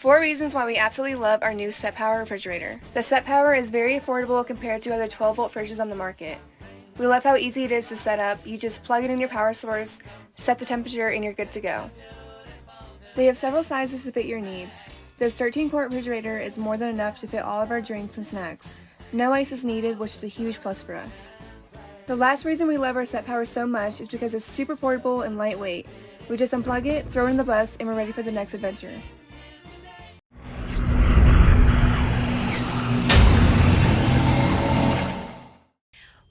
4 reasons why we absolutely love our new SetPower refrigerator. The SetPower is very affordable compared to other 12-volt fridges on the market. We love how easy it is to set up. You just plug it in your power source, set the temperature, and you're good to go. They have several sizes to fit your needs. This 13-quart refrigerator is more than enough to fit all of our drinks and snacks. No ice is needed, which is a huge plus for us. The last reason we love our SetPower so much is because it's super portable and lightweight. We just unplug it, throw it in the bus, and we're ready for the next adventure.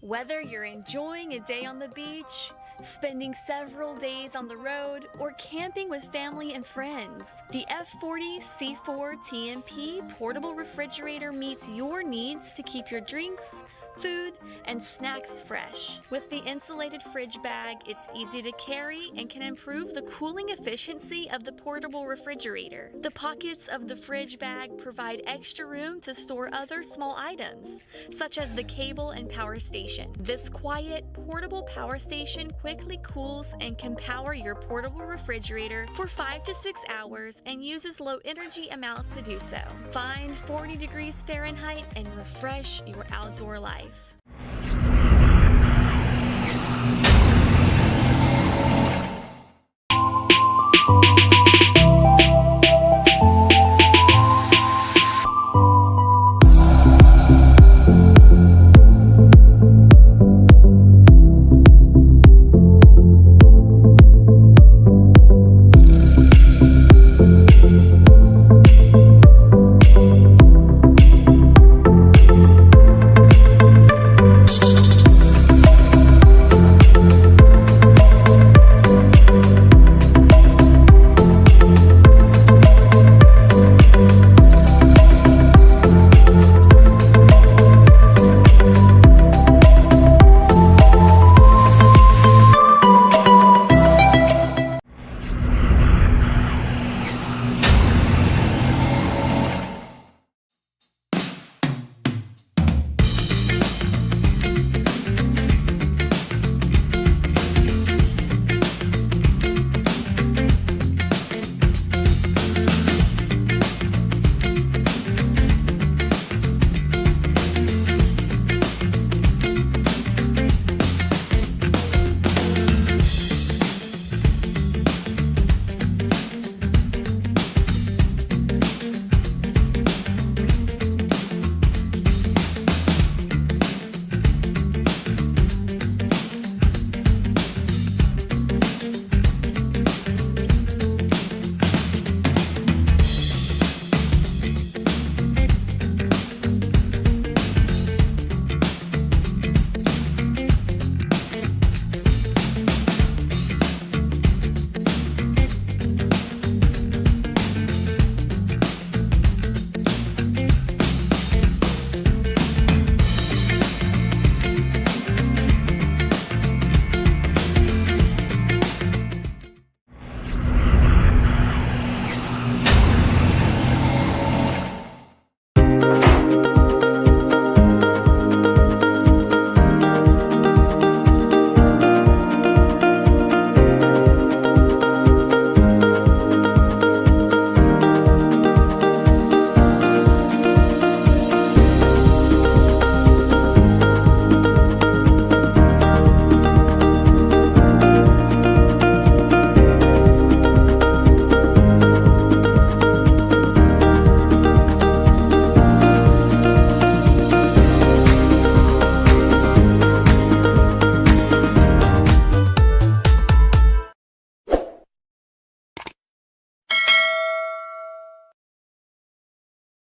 Whether you're enjoying a day on the beach, spending several days on the road, or camping with family and friends, the F40 C4 TMP portable refrigerator meets your needs to keep your drinks, food, and snacks fresh. With the insulated fridge bag, it's easy to carry and can improve the cooling efficiency of the portable refrigerator. The pockets of the fridge bag provide extra room to store other small items, such as the cable and power station. This quiet, portable power station quickly cools and can power your portable refrigerator for 5 to 6 hours and uses low energy amounts to do so. Find 40 degrees Fahrenheit and refresh your outdoor life.